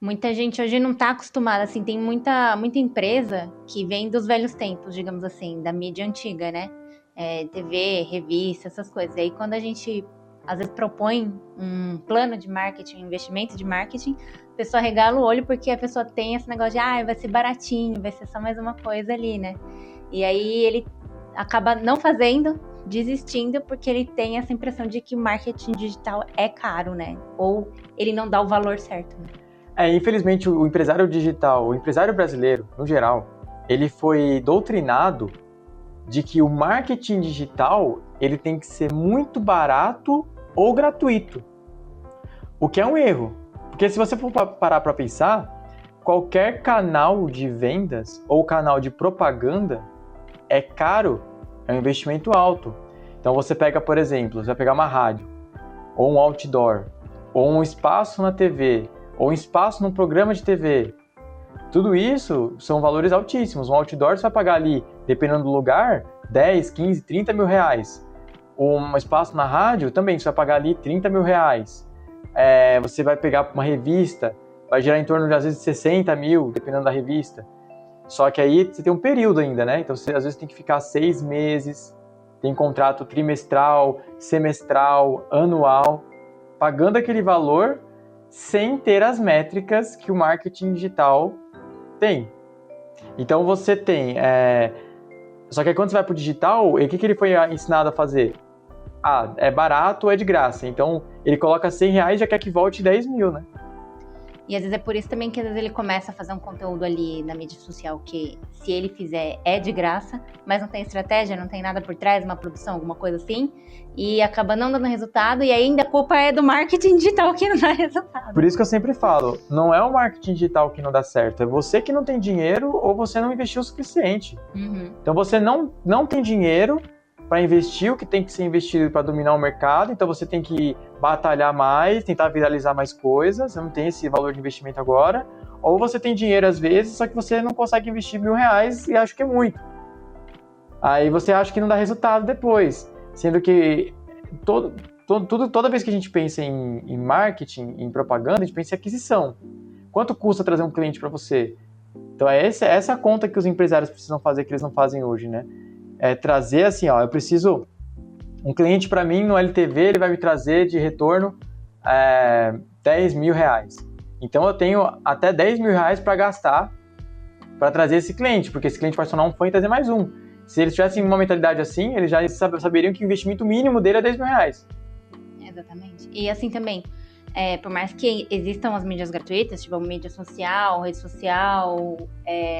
Muita gente hoje não tá acostumada, assim, tem muita empresa que vem dos velhos tempos, digamos assim, da mídia antiga, né? TV, revista, essas coisas. E aí quando a gente, às vezes, propõe um plano de marketing, um investimento de marketing, a pessoa regala o olho porque a pessoa tem esse negócio de, vai ser baratinho, vai ser só mais uma coisa ali, né? E aí ele acaba não fazendo, desistindo, porque ele tem essa impressão de que o marketing digital é caro, né? Ou ele não dá o valor certo, né? Infelizmente, o empresário digital, o empresário brasileiro, no geral, ele foi doutrinado de que o marketing digital ele tem que ser muito barato ou gratuito, o que é um erro. Porque se você for parar para pensar, qualquer canal de vendas ou canal de propaganda é caro, é um investimento alto. Então você pega, por exemplo, você vai pegar uma rádio, ou um outdoor, ou um espaço na TV, ou um espaço num programa de TV. Tudo isso são valores altíssimos. Um outdoor você vai pagar ali, dependendo do lugar, 10, 15, 30 mil reais. Um espaço na rádio também você vai pagar ali 30 mil reais. Você vai pegar uma revista, vai gerar em torno de às vezes 60 mil, dependendo da revista. Só que aí você tem um período ainda, né? Então você às vezes tem que ficar 6 meses, tem contrato trimestral, semestral, anual, pagando aquele valor sem ter as métricas que o marketing digital tem. Então você tem... Só que aí quando você vai para o digital, o que ele foi ensinado a fazer? É barato ou é de graça? Então ele coloca 100 reais e já quer que volte 10 mil, né? E às vezes é por isso também que às vezes ele começa a fazer um conteúdo ali na mídia social que, se ele fizer, é de graça, mas não tem estratégia, não tem nada por trás, uma produção, alguma coisa assim, e acaba não dando resultado, e ainda a culpa é do marketing digital que não dá resultado. Por isso que eu sempre falo, não é o marketing digital que não dá certo, é você que não tem dinheiro ou você não investiu o suficiente. Uhum. Então você não tem dinheiro para investir o que tem que ser investido para dominar o mercado, então você tem que batalhar mais, tentar viralizar mais coisas, você não tem esse valor de investimento agora, ou você tem dinheiro às vezes, só que você não consegue investir R$1.000 e acha que é muito. Aí você acha que não dá resultado depois, sendo que toda vez que a gente pensa em marketing, em propaganda, a gente pensa em aquisição. Quanto custa trazer um cliente para você? Então essa a conta que os empresários precisam fazer, que eles não fazem hoje, né? Trazer assim, eu preciso... Um cliente para mim no LTV, ele vai me trazer de retorno 10 mil reais. Então eu tenho até 10 mil reais para gastar para trazer esse cliente, porque esse cliente pode tornar um fã e trazer mais um. Se eles tivessem uma mentalidade assim, eles já saberiam que o investimento mínimo dele é 10 mil reais. Exatamente. E assim também, por mais que existam as mídias gratuitas, tipo mídia social, rede social,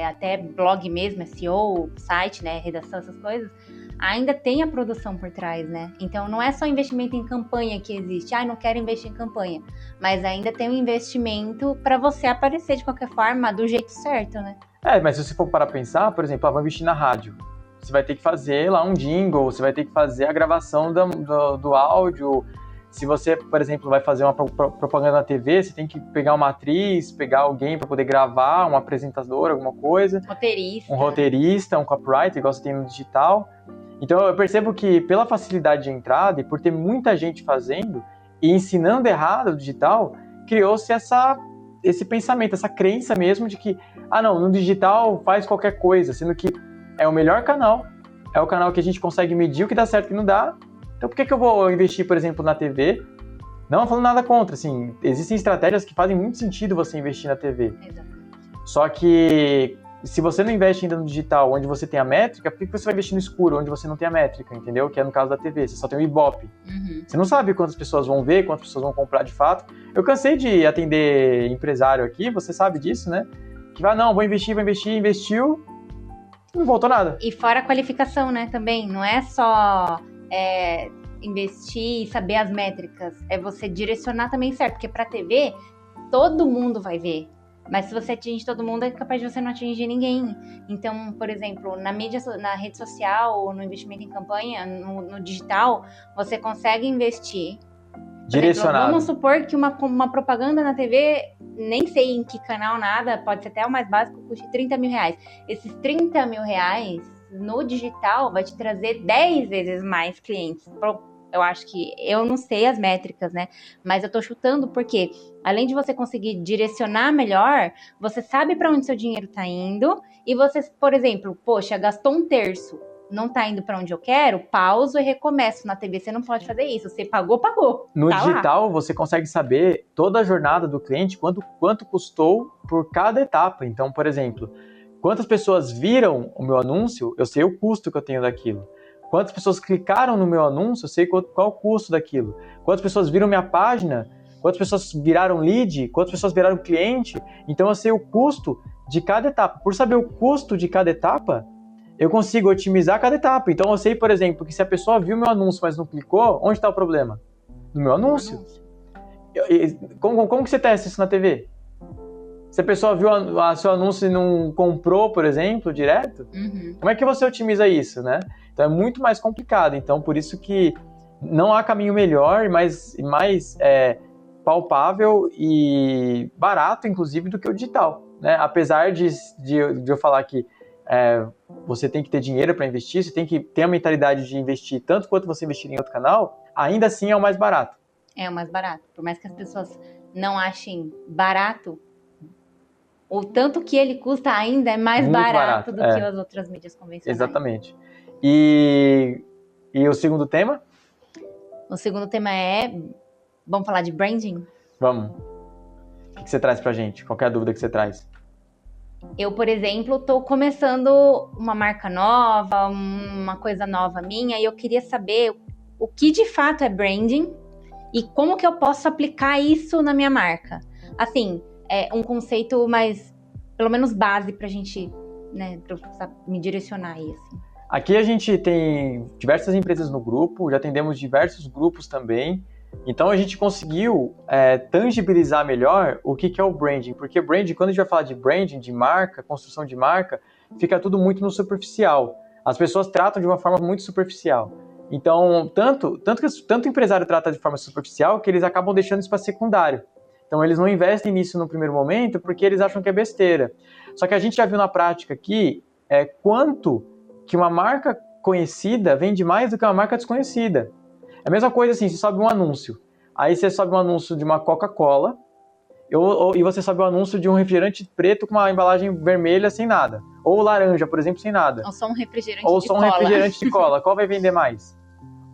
até blog mesmo, SEO, site, né, redação, essas coisas, ainda tem a produção por trás, né? Então não é só investimento em campanha que existe. Não quero investir em campanha. Mas ainda tem um investimento para você aparecer de qualquer forma, do jeito certo, né? Mas se você for para pensar, por exemplo, vou investir na rádio. Você vai ter que fazer lá um jingle, você vai ter que fazer a gravação do áudio. Se você, por exemplo, vai fazer uma propaganda na TV, você tem que pegar uma atriz, pegar alguém para poder gravar, um apresentador, alguma coisa. Um roteirista, um copywriter, igual você tem no digital. Então eu percebo que pela facilidade de entrada e por ter muita gente fazendo e ensinando errado o digital, criou-se esse pensamento, essa crença mesmo de que, não, no digital faz qualquer coisa, sendo que é o melhor canal, é o canal que a gente consegue medir o que dá certo e o que não dá. Então por que eu vou investir, por exemplo, na TV? Não falando nada contra, assim, existem estratégias que fazem muito sentido você investir na TV. Exatamente. Só que se você não investe ainda no digital, onde você tem a métrica, por que você vai investir no escuro, onde você não tem a métrica, entendeu? Que é no caso da TV, você só tem o Ibope. Uhum. Você não sabe quantas pessoas vão ver, quantas pessoas vão comprar de fato. Eu cansei de atender empresário aqui, você sabe disso, né? Que vai, não, vou investir, investiu, não voltou nada. E fora a qualificação, né, também. Não é só investir e saber as métricas, é você direcionar também certo, porque pra TV, todo mundo vai ver. Mas se você atinge todo mundo, é capaz de você não atingir ninguém. Então, por exemplo, na rede social, no investimento em campanha, no digital, você consegue investir. Direcionado. Exemplo, vamos supor que uma propaganda na TV, nem sei em que canal, nada, pode ser até o mais básico, custe 30 mil reais. Esses 30 mil reais no digital vai te trazer 10 vezes mais clientes eu acho que, eu não sei as métricas, né? Mas eu tô chutando porque, além de você conseguir direcionar melhor, você sabe para onde seu dinheiro tá indo e você, por exemplo, poxa, gastou 1/3, não tá indo para onde eu quero, pauso e recomeço. Na TV você não pode fazer isso, você pagou, No tá digital, lá. você consegue saber toda a jornada do cliente, quanto custou por cada etapa. Então, por exemplo, quantas pessoas viram o meu anúncio, eu sei o custo que eu tenho daquilo. Quantas pessoas clicaram no meu anúncio, eu sei qual o custo daquilo. Quantas pessoas viram minha página, quantas pessoas viraram lead, quantas pessoas viraram cliente. Então, eu sei o custo de cada etapa. Por saber o custo de cada etapa, eu consigo otimizar cada etapa. Então, eu sei, por exemplo, que se a pessoa viu meu anúncio, mas não clicou, onde está o problema? No meu anúncio. Como que você testa isso na TV? Se a pessoa viu seu anúncio e não comprou, por exemplo, direto, como é que você otimiza isso, né? Então é muito mais complicado. Então, por isso que não há caminho melhor e mais palpável e barato, inclusive, do que o digital, né? Apesar de eu falar que você tem que ter dinheiro para investir, você tem que ter a mentalidade de investir tanto quanto você investir em outro canal, ainda assim é o mais barato. É o mais barato. Por mais que as pessoas não achem barato, o tanto que ele custa ainda é mais barato do que as outras mídias convencionais. Exatamente. E o segundo tema? O segundo tema vamos falar de branding? Vamos. O que você traz pra gente? Qual é a dúvida que você traz? Eu, por exemplo, estou começando uma marca nova, uma coisa nova minha, e eu queria saber o que de fato é branding e como que eu posso aplicar isso na minha marca. Assim, é um conceito mais, pelo menos base pra gente, né, pra eu me direcionar aí, assim. Aqui a gente tem diversas empresas no grupo, já atendemos diversos grupos também, então a gente conseguiu tangibilizar melhor o que é o branding, porque branding, quando a gente vai falar de branding, de marca, construção de marca, fica tudo muito no superficial. As pessoas tratam de uma forma muito superficial. Então, tanto o empresário trata de forma superficial que eles acabam deixando isso para secundário. Então, eles não investem nisso no primeiro momento porque eles acham que é besteira. Só que a gente já viu na prática aqui quanto que uma marca conhecida vende mais do que uma marca desconhecida. É a mesma coisa assim, você sobe um anúncio. Aí você sobe um anúncio de uma Coca-Cola e você sobe um anúncio de um refrigerante preto com uma embalagem vermelha sem nada. Ou laranja, por exemplo, sem nada. Ou só um refrigerante de cola. Qual vai vender mais?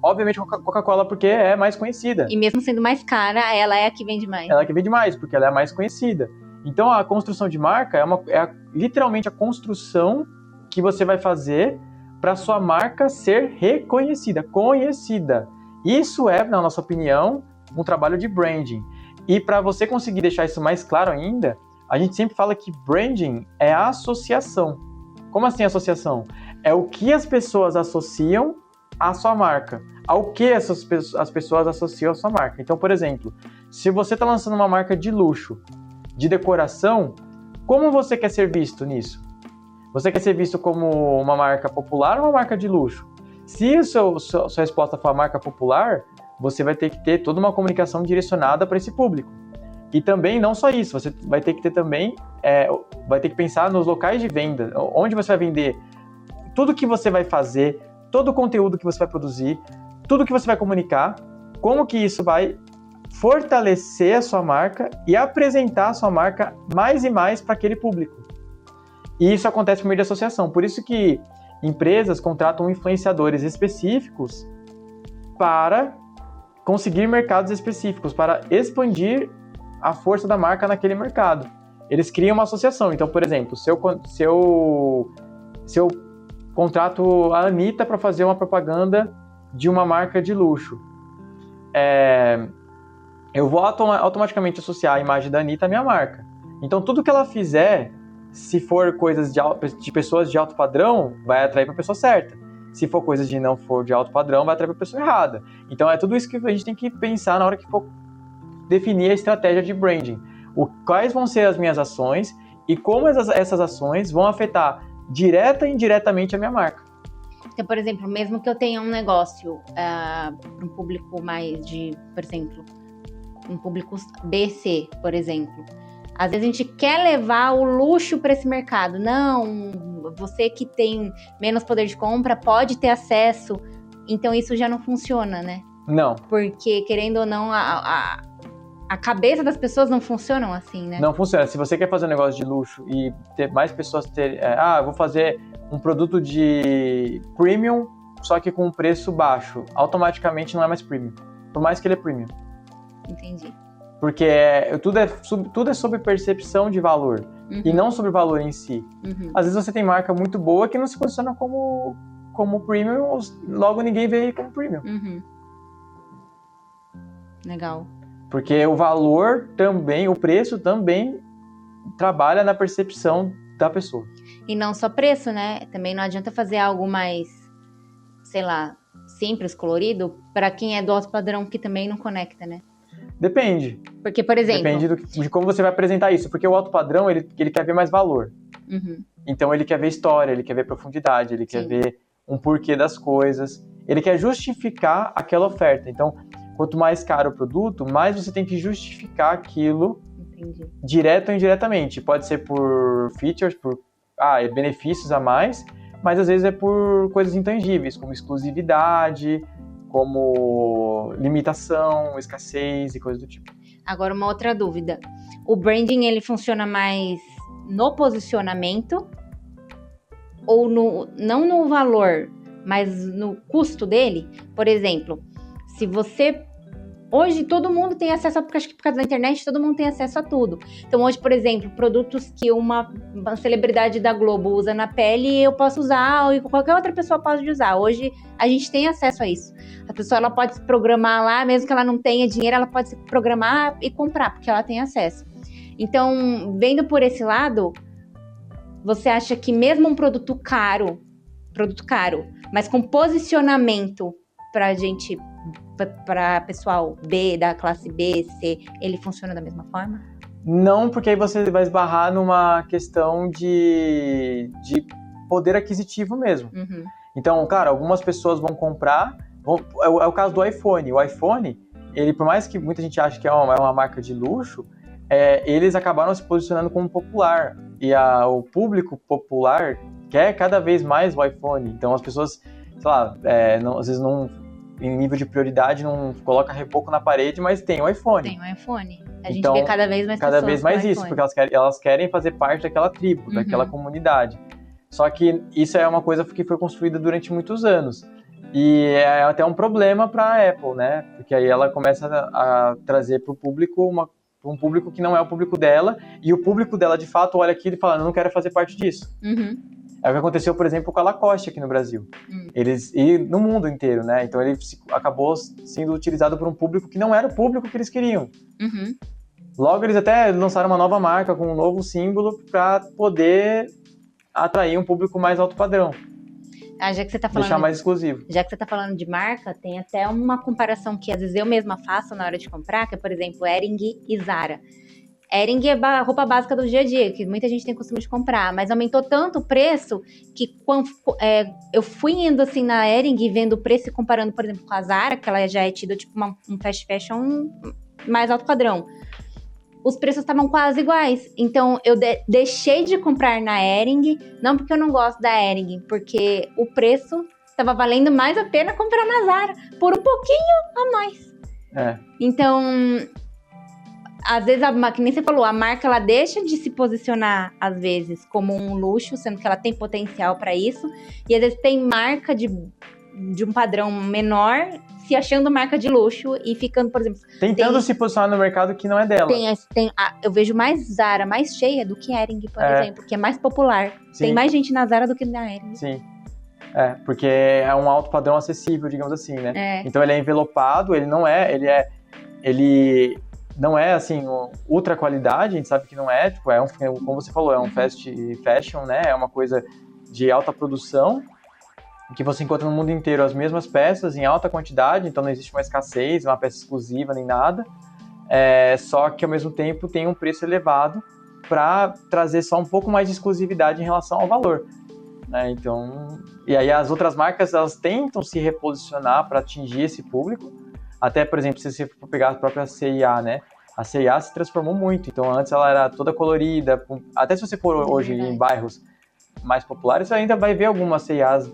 Obviamente Coca-Cola, porque é mais conhecida. E mesmo sendo mais cara, ela é a que vende mais. Ela é a que vende mais, porque ela é a mais conhecida. Então a construção de marca literalmente a construção que você vai fazer para sua marca ser reconhecida, conhecida. Isso é, na nossa opinião, um trabalho de branding. E para você conseguir deixar isso mais claro ainda, a gente sempre fala que branding é a associação. Como assim associação? É o que as pessoas associam à sua marca. Ao que as pessoas associam à sua marca. Então, por exemplo, se você está lançando uma marca de luxo, de decoração, como você quer ser visto nisso? Você quer ser visto como uma marca popular ou uma marca de luxo? Se a sua resposta for a marca popular, você vai ter que ter toda uma comunicação direcionada para esse público. E também, não só isso, você vai ter que ter também, vai ter que pensar nos locais de venda, onde você vai vender, tudo que você vai fazer, todo o conteúdo que você vai produzir, tudo que você vai comunicar, como que isso vai fortalecer a sua marca e apresentar a sua marca mais e mais para aquele público. E isso acontece por meio de associação. Por isso que empresas contratam influenciadores específicos para conseguir mercados específicos, para expandir a força da marca naquele mercado. Eles criam uma associação. Então, por exemplo, se eu contrato a Anitta para fazer uma propaganda de uma marca de luxo, eu vou automaticamente associar a imagem da Anitta à minha marca. Então, tudo que ela fizer, se for coisas de pessoas de alto padrão, vai atrair para a pessoa certa. Se for coisas de não for de alto padrão, vai atrair para a pessoa errada. Então, é tudo isso que a gente tem que pensar na hora que for definir a estratégia de branding. Quais vão ser as minhas ações e como essas ações vão afetar direta e indiretamente a minha marca. Então, por exemplo, mesmo que eu tenha um negócio para um público mais de, por exemplo, um público BC, por exemplo, às vezes a gente quer levar o luxo para esse mercado. Não, você que tem menos poder de compra pode ter acesso. Então isso já não funciona, né? Não. Porque, querendo ou não, a cabeça das pessoas não funcionam assim, né? Não funciona. Se você quer fazer um negócio de luxo e ter mais pessoas eu vou fazer um produto de premium, só que com um preço baixo, automaticamente não é mais premium. Por mais que ele é premium. Entendi. Porque tudo é sobre percepção de valor. E não sobre valor em si. Às vezes você tem marca muito boa que não se posiciona como premium, logo ninguém vê como premium. Legal. Porque o valor também, o preço também trabalha na percepção da pessoa. E não só preço, né? Também não adianta fazer algo mais, sei lá, simples, colorido, para quem é do alto padrão que também não conecta, né? Depende. Porque, por exemplo... Depende de como você vai apresentar isso. Porque o alto padrão, ele quer ver mais valor. Então ele quer ver história, ele quer ver profundidade, ele quer ver um porquê das coisas. Ele quer justificar aquela oferta. Então, quanto mais caro o produto, mais você tem que justificar aquilo direto ou indiretamente. Pode ser por features, por benefícios a mais, mas às vezes é por coisas intangíveis, como exclusividade, como limitação, escassez e coisas do tipo. Agora, uma outra dúvida. O branding, ele funciona mais no posicionamento ou não no valor, mas no custo dele? Por exemplo, se você... Hoje todo mundo tem acesso, porque acho que por causa da internet todo mundo tem acesso a tudo. Então hoje, por exemplo, produtos que uma celebridade da Globo usa na pele, eu posso usar, ou qualquer outra pessoa pode usar. Hoje a gente tem acesso a isso. A pessoa ela pode se programar lá, mesmo que ela não tenha dinheiro, ela pode se programar e comprar, porque ela tem acesso. Então, vendo por esse lado, você acha que mesmo um produto caro, mas com posicionamento pra gente... para pessoal B, da classe B, C, ele funciona da mesma forma? Não, porque aí você vai esbarrar numa questão de poder aquisitivo mesmo. Então, cara, algumas pessoas vão comprar... É o caso do iPhone. O iPhone, ele, por mais que muita gente ache que é uma marca de luxo, eles acabaram se posicionando como popular. E o público popular quer cada vez mais o iPhone. Então, as pessoas, sei lá, às vezes não... em nível de prioridade, não coloca reboco na parede, mas tem o iPhone. Tem o iPhone. A gente vê cada vez mais pessoas cada vez mais isso, porque elas querem fazer parte daquela tribo, daquela comunidade. Só que isso é uma coisa que foi construída durante muitos anos. E é até um problema para a Apple, né? Porque aí ela começa a trazer para o público um público que não é o público dela, e o público dela, de fato, olha aquilo e fala, não quero fazer parte disso. É o que aconteceu, por exemplo, com a Lacoste aqui no Brasil. E no mundo inteiro, né? Então ele acabou sendo utilizado por um público que não era o público que eles queriam. Logo, eles até lançaram uma nova marca com um novo símbolo para poder atrair um público mais alto padrão. Já que você tá falando, deixar mais exclusivo. Já que você está falando de marca, tem até uma comparação que às vezes eu mesma faço na hora de comprar, que é, por exemplo, Hering e Zara. Hering é a roupa básica do dia a dia, que muita gente tem costume de comprar, mas aumentou tanto o preço que eu fui indo assim na Hering e vendo o preço e comparando, por exemplo, com a Zara, que ela já é tida tipo um fast fashion mais alto padrão. Os preços estavam quase iguais. Então, eu deixei de comprar na Hering, não porque eu não gosto da Hering, porque o preço estava valendo mais a pena comprar na Zara, por um pouquinho a mais. Então, às vezes, que nem você falou, a marca ela deixa de se posicionar, às vezes, como um luxo, sendo que ela tem potencial para isso. E às vezes tem marca de um padrão menor se achando marca de luxo e ficando, por exemplo... Tentando se posicionar no mercado que não é dela. Eu vejo mais Zara, mais cheia do que Hering, por exemplo, que é mais popular. Sim. Tem mais gente na Zara do que na Hering. Sim. Porque é um alto padrão acessível, digamos assim, né? Então ele é envelopado, ele não é assim, ultra qualidade, a gente sabe que não é, tipo, como você falou, é um fast fashion, né? É uma coisa de alta produção, que você encontra no mundo inteiro as mesmas peças em alta quantidade, então não existe uma escassez, uma peça exclusiva nem nada, só que ao mesmo tempo tem um preço elevado para trazer só um pouco mais de exclusividade em relação ao valor, né? Então, e aí as outras marcas, elas tentam se reposicionar para atingir esse público, até, por exemplo, se você for pegar a própria C&A, né? A C&A se transformou muito, então antes ela era toda colorida, até se você for hoje em bairros mais populares, você ainda vai ver algumas C&As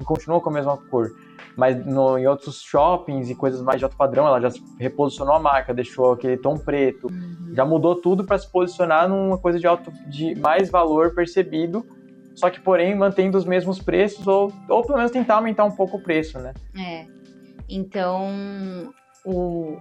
continua com a mesma cor. Mas em outros shoppings e coisas mais de alto padrão, ela já reposicionou a marca, deixou aquele tom preto, já mudou tudo para se posicionar numa coisa de mais valor percebido, só que, porém, mantendo os mesmos preços ou pelo menos tentar aumentar um pouco o preço, né? Então,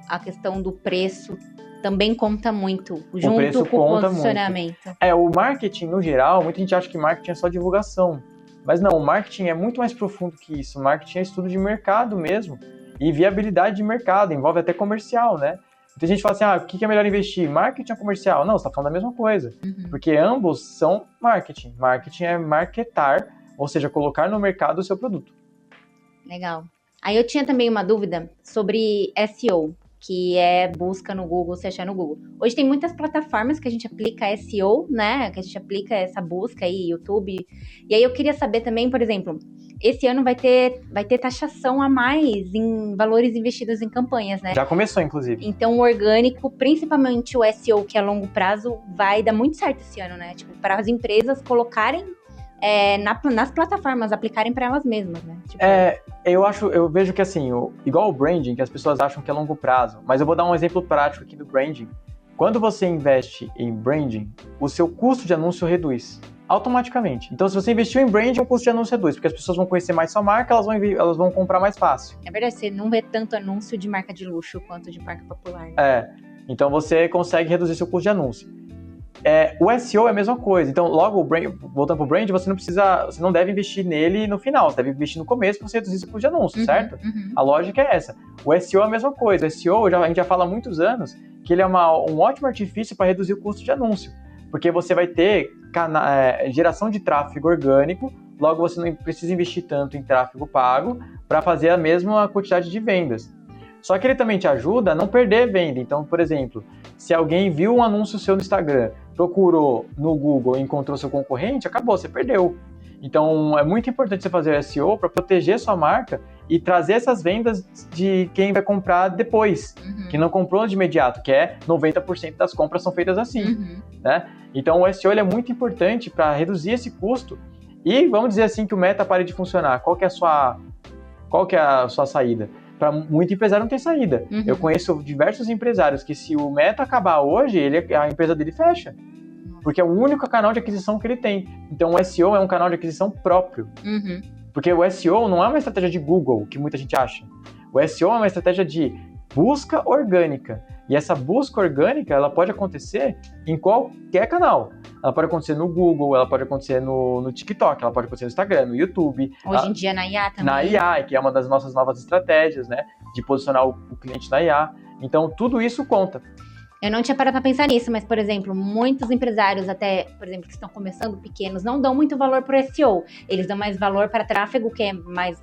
a questão do preço também conta muito, junto com o posicionamento. O marketing, no geral, muita gente acha que marketing é só divulgação. Mas não, o marketing é muito mais profundo que isso. O marketing é estudo de mercado mesmo. E viabilidade de mercado, envolve até comercial, né? Muita gente fala assim, o que é melhor investir? Marketing ou comercial? Não, você está falando da mesma coisa. Porque ambos são marketing. Marketing é marketar, ou seja, colocar no mercado o seu produto. Legal. Aí eu tinha também uma dúvida sobre SEO, que é busca no Google, se achar no Google. Hoje tem muitas plataformas que a gente aplica SEO, né? Que a gente aplica essa busca aí, YouTube. E aí eu queria saber também, por exemplo, esse ano vai ter taxação a mais em valores investidos em campanhas, né? Já começou, inclusive. Então o orgânico, principalmente o SEO, que é a longo prazo, vai dar muito certo esse ano, né? Tipo, para as empresas colocarem nas plataformas, aplicarem para elas mesmas, né? Tipo... Eu vejo que assim, igual o branding, que as pessoas acham que é longo prazo, mas eu vou dar um exemplo prático aqui do branding. Quando você investe em branding, o seu custo de anúncio reduz automaticamente. Então, se você investiu em branding, o custo de anúncio reduz, porque as pessoas vão conhecer mais sua marca, elas vão comprar mais fácil. É verdade, você não vê tanto anúncio de marca de luxo quanto de marca popular. Né? Então você consegue reduzir seu custo de anúncio. O SEO é a mesma coisa. Então, logo, voltando pro brand, você não deve investir nele no final, você deve investir no começo para você reduzir seu custo de anúncio, certo? A lógica é essa. O SEO é a mesma coisa. O SEO, a gente já fala há muitos anos que ele é um ótimo artifício para reduzir o custo de anúncio, porque você vai ter geração de tráfego orgânico, logo você não precisa investir tanto em tráfego pago para fazer a mesma quantidade de vendas. Só que ele também te ajuda a não perder venda. Então, por exemplo, se alguém viu um anúncio seu no Instagram, procurou no Google e encontrou seu concorrente, acabou, você perdeu. Então, é muito importante você fazer SEO para proteger sua marca e trazer essas vendas de quem vai comprar depois, que não comprou de imediato, que 90% das compras são feitas assim. Né? Então, o SEO ele é muito importante para reduzir esse custo e vamos dizer assim que o Meta pare de funcionar. Qual que é a sua saída? Para muito empresário não tem saída. Eu conheço diversos empresários que se o Meta acabar hoje, a empresa dele fecha. Porque é o único canal de aquisição que ele tem. Então o SEO é um canal de aquisição próprio. Porque o SEO não é uma estratégia de Google, que muita gente acha. O SEO é uma estratégia de busca orgânica. E essa busca orgânica, ela pode acontecer em qualquer canal. Ela pode acontecer no Google, ela pode acontecer no TikTok, ela pode acontecer no Instagram, no YouTube. Hoje em dia na IA também. Na IA, que é uma das nossas novas estratégias, né? De posicionar o cliente na IA. Então, tudo isso conta. Eu não tinha parado para pensar nisso, mas, por exemplo, muitos empresários, até, por exemplo, que estão começando pequenos, não dão muito valor para o SEO. Eles dão mais valor para tráfego, que é mais...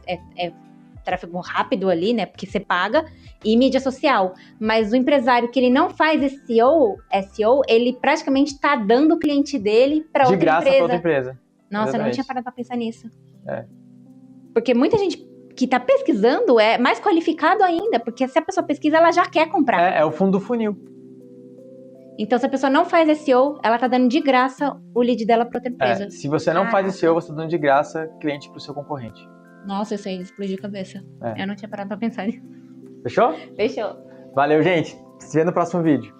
tráfego rápido ali, né, porque você paga, e mídia social. Mas o empresário que ele não faz SEO, ele praticamente está dando o cliente dele para outra empresa. De graça para outra empresa. Nossa, exatamente. Eu não tinha parado para pensar nisso. Porque muita gente que está pesquisando é mais qualificado ainda, porque se a pessoa pesquisa, ela já quer comprar. É o fundo do funil. Então, se a pessoa não faz SEO, ela está dando de graça o lead dela para outra empresa. Se você não faz SEO, você está dando de graça cliente para o seu concorrente. Nossa, isso aí explodiu a cabeça. Eu não tinha parado pra pensar nisso. Fechou? Fechou. Valeu, gente. Se vê no próximo vídeo.